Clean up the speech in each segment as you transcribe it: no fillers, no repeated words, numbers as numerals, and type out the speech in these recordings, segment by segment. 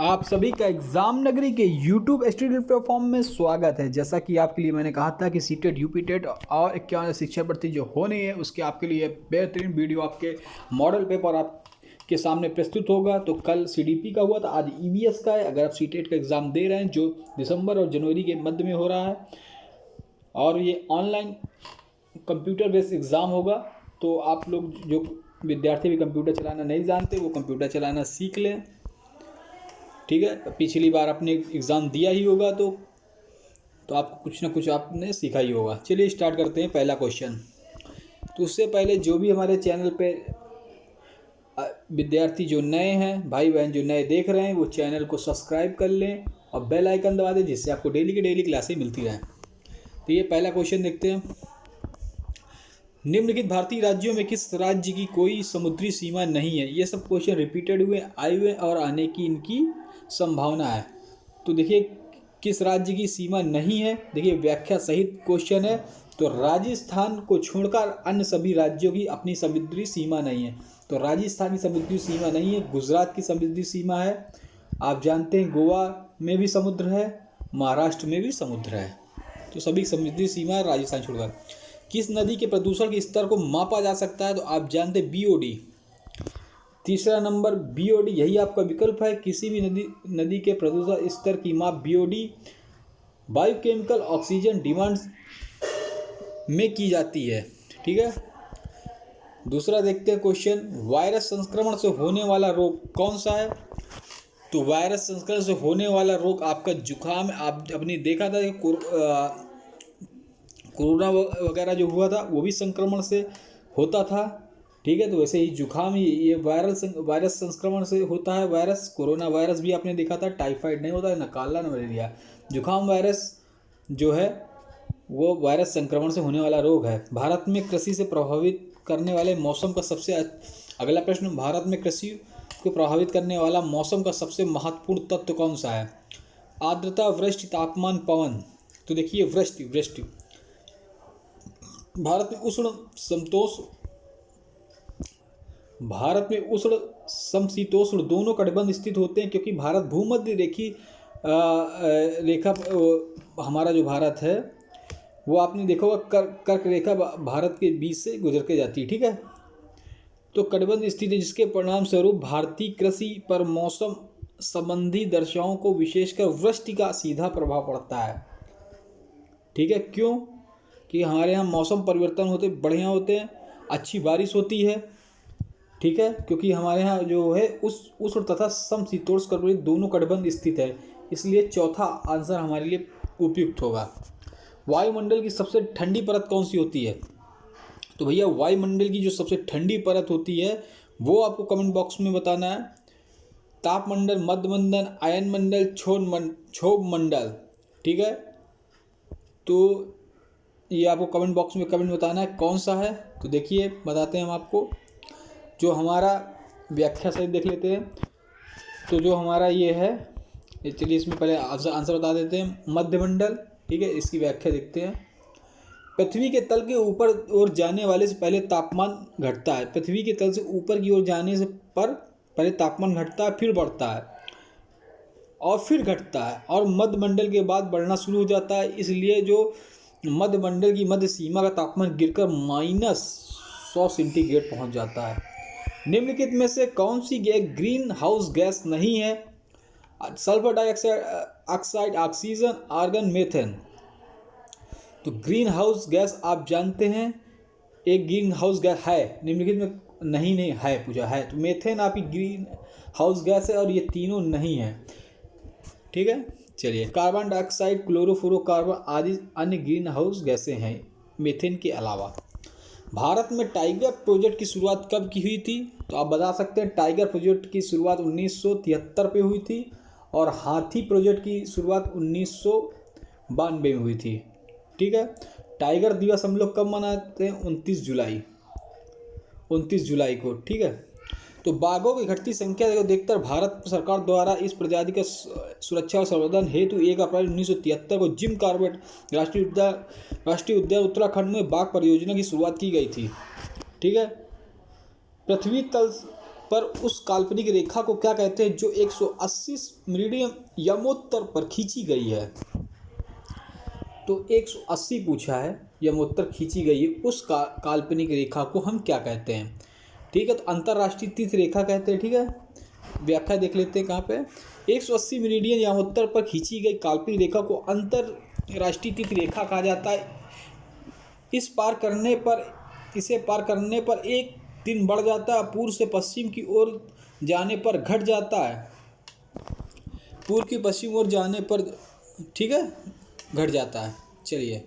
आप सभी का एग्जाम नगरी के YouTube स्टूडेंट प्लेटफॉर्म में स्वागत है। जैसा कि आपके लिए मैंने कहा था कि सीटेट यूपीटेट और 51 शिक्षा भर्ती जो होनी है उसके आपके लिए बेहतरीन वीडियो आपके मॉडल पेपर आपके सामने प्रस्तुत होगा। तो कल CDP का हुआ था, आज EVS का है। अगर आप सीटेट का एग्ज़ाम दे रहे हैं जो दिसंबर और जनवरी के मध्य में हो रहा है और ये ऑनलाइन कंप्यूटर बेस्ड एग्ज़ाम होगा, तो आप लोग जो विद्यार्थी भी कंप्यूटर चलाना नहीं जानते वो कंप्यूटर चलाना सीख लें। ठीक है, पिछली बार आपने एग्ज़ाम दिया ही होगा तो आपको कुछ ना कुछ आपने सीखा ही होगा। चलिए स्टार्ट करते हैं पहला क्वेश्चन। तो उससे पहले जो भी हमारे चैनल पे विद्यार्थी जो नए हैं, भाई बहन जो नए देख रहे हैं, वो चैनल को सब्सक्राइब कर लें और बेल आइकन दबा दें जिससे आपको डेली की डेली क्लासें मिलती रहें। तो ये पहला क्वेश्चन देखते हैं। निम्नलिखित भारतीय राज्यों में किस राज्य की कोई समुद्री सीमा नहीं है? ये सब क्वेश्चन रिपीटेड हुए आए हुए और आने की इनकी संभावना है। तो देखिए किस राज्य की सीमा नहीं है, देखिए व्याख्या सहित क्वेश्चन है। तो राजस्थान को छोड़कर अन्य सभी राज्यों की अपनी समुद्री सीमा नहीं है। तो राजस्थान की समुद्री सीमा नहीं है, गुजरात की समुद्री सीमा है। आप जानते हैं गोवा में भी समुद्र है, महाराष्ट्र में भी समुद्र है। तो सभी समुद्री सीमा है राजस्थान छोड़कर। किस नदी के प्रदूषण के स्तर को मापा जा सकता है? तो आप जानते हैं BOD। तीसरा नंबर BOD, यही आपका विकल्प है। किसी भी नदी के प्रदूषण स्तर की माप BOD बायोकेमिकल ऑक्सीजन डिमांड में की जाती है। ठीक है, दूसरा देखते हैं क्वेश्चन। वायरस संक्रमण से होने वाला रोग कौन सा है? तो वायरस संक्रमण से होने वाला रोग आपका जुकाम। आप अपने देखा था कि कोरोना वगैरह जो हुआ था वो भी संक्रमण से होता था। ठीक है, तो वैसे ही जुकाम ये वायरस संक्रमण से होता है। वायरस कोरोना वायरस भी आपने देखा था, टाइफाइड नहीं होता है, ना काला ना मलेरिया। जुकाम वायरस जो है वो वायरस संक्रमण से होने वाला रोग है। भारत में कृषि से प्रभावित करने वाले मौसम का सबसे अगला प्रश्न, भारत में कृषि को प्रभावित करने वाला मौसम का सबसे महत्वपूर्ण तत्व कौन सा है? आर्द्रता, वृष्टि, तापमान, पवन। तो देखिए वृष्टि। भारत में उष्ण समशीतोष्ण दोनों कटिबंध स्थित होते हैं, क्योंकि भारत भूमध्य रेखा हमारा जो भारत है वो आपने देखा होगा कर्क रेखा भारत के बीच से गुजर के जाती है। ठीक है, तो कटिबंध स्थित है, जिसके परिणाम स्वरूप भारतीय कृषि पर मौसम संबंधी दशाओं को विशेषकर वृष्टि का सीधा प्रभाव पड़ता है। ठीक है, क्यों? कि हमारे यहाँ मौसम परिवर्तन बढ़िया होते हैं, अच्छी बारिश होती है। ठीक है, क्योंकि हमारे यहाँ जो है उष्ण तथा समशीतोष्ण कटिबंध दोनों कटिबंध स्थित है, इसलिए चौथा आंसर हमारे लिए उपयुक्त होगा। वायुमंडल की सबसे ठंडी परत कौन सी होती है? तो भैया वायुमंडल की जो सबसे ठंडी परत होती है वो आपको कमेंट बॉक्स में बताना है। तापमंडल, मध्यमंडल, आयनमंडल, क्षोभ मंडल। ठीक है, तो ये आपको कमेंट बॉक्स में कमेंट बताना है कौन सा है। तो देखिए बताते हैं हम आपको। जो हमारा व्याख्या सहित देख लेते हैं। तो जो हमारा ये है, चलिए इसमें पहले आंसर बता देते हैं। मध्यमंडल, ठीक है, इसकी व्याख्या देखते हैं। पृथ्वी के तल के ऊपर ओर जाने वाले से पहले तापमान घटता है। पृथ्वी के तल से ऊपर की ओर जाने से पहले तापमान घटता है, फिर बढ़ता है और फिर घटता है, और मध्यमंडल के बाद बढ़ना शुरू हो जाता है। इसलिए जो मध्यमंडल की मध्य सीमा का तापमान गिरकर -100 सेंटीग्रेड पहुंच जाता है। निम्नलिखित में से कौन सी गैस ग्रीन हाउस गैस नहीं है? Sulphur dioxide, oxygen, argon, methane. तो ग्रीन हाउस गैस आप जानते हैं एक ग्रीन हाउस गैस है, निम्नलिखित में नहीं है पूछा है। तो मीथेन आपकी ग्रीन हाउस गैस है और ये तीनों नहीं है। ठीक है, चलिए कार्बन डाइऑक्साइड, क्लोरोफ्लोरोकार्बन आदि अन्य ग्रीन हाउस गैसें हैं मीथेन के अलावा। भारत में टाइगर प्रोजेक्ट की शुरुआत कब की हुई थी? तो आप बता सकते हैं टाइगर प्रोजेक्ट की शुरुआत 1973 पे हुई थी और हाथी प्रोजेक्ट की शुरुआत 1992 में हुई थी। ठीक है, टाइगर दिवस हम लोग कब मनाते हैं? 29 जुलाई को। ठीक है, तो बाघों की घटती संख्या को देखकर भारत सरकार द्वारा इस प्रजाति का सुरक्षा और संवर्धन हेतु 1 अप्रैल 1973 को जिम कॉर्बेट राष्ट्रीय उद्यान उत्तराखंड में बाघ परियोजना की शुरुआत की गई थी। ठीक है, पृथ्वी तल पर उस काल्पनिक रेखा को क्या कहते हैं जो 180 मेरिडियन यमोत्तर पर खींची गई है। तो 180 पूछा है, यमोत्तर खींची गई है, उस काल्पनिक रेखा को हम क्या कहते हैं। ठीक है, तो अंतर्राष्ट्रीय तीर्थ रेखा कहते हैं। ठीक है, व्याख्या देख लेते हैं कहाँ पे। 180 मेरिडियन यमोत्तर पर खींची गई काल्पनिक रेखा को अंतर्राष्ट्रीय तीर्थ रेखा कहा जाता है। इसे पार करने पर एक दिन बढ़ जाता है, पूर्व से पश्चिम की ओर जाने पर घट जाता है। पूर्व की पश्चिम ओर जाने पर, ठीक है, घट जाता है। चलिए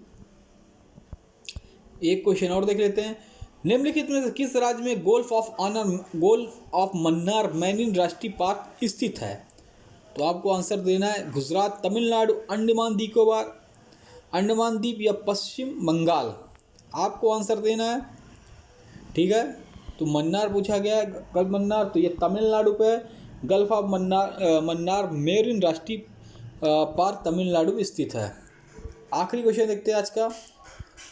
एक क्वेश्चन और देख लेते हैं। निम्नलिखित में से किस राज्य में गोल्फ ऑफ मन्नार मैरिन राष्ट्रीय पार्क स्थित है। तो आपको आंसर देना है गुजरात, तमिलनाडु, अंडमान द्वीप या पश्चिम बंगाल। आपको आंसर देना है। ठीक है, तो मन्नार पूछा गया है, गल्फ मन्नार, तो ये तमिलनाडु पे है। गल्फ ऑफ मन्नार मैरिन राष्ट्रीय पार्क तमिलनाडु में स्थित है। आखिरी क्वेश्चन देखते हैं आज का।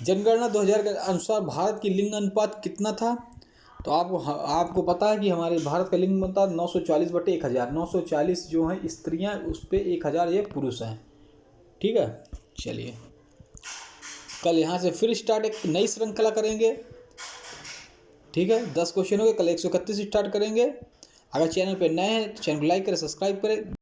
जनगणना 2000 के अनुसार भारत की लिंग अनुपात कितना था। तो आपको पता है कि हमारे भारत का लिंग अनुपात 940/1000। 940 जो हैं स्त्रियां, उस पर 1000 ये पुरुष हैं। ठीक है, चलिए कल यहाँ से फिर स्टार्ट एक नई श्रृंखला करेंगे। ठीक है, 10 क्वेश्चन हो गए, कल 131 स्टार्ट करेंगे। अगर चैनल पर नए हैं तो चैनल को लाइक करें, सब्सक्राइब करें।